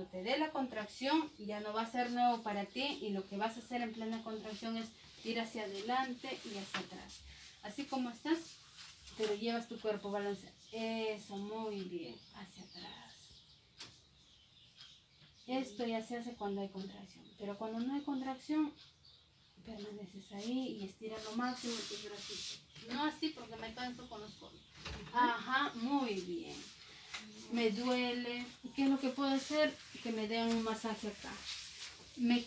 cuando te dé la contracción ya no va a ser nuevo para ti y lo que vas a hacer en plena contracción es ir hacia adelante y hacia atrás. Así como estás, pero llevas tu cuerpo balanceado. Eso, muy bien, hacia atrás. Esto ya se hace cuando hay contracción, pero cuando no hay contracción, permaneces ahí y estira lo máximo tus bracitos. No así porque me canso con los codos. Ajá, muy bien. Me duele. ¿Qué es lo que puedo hacer? Que me den un masaje acá. Me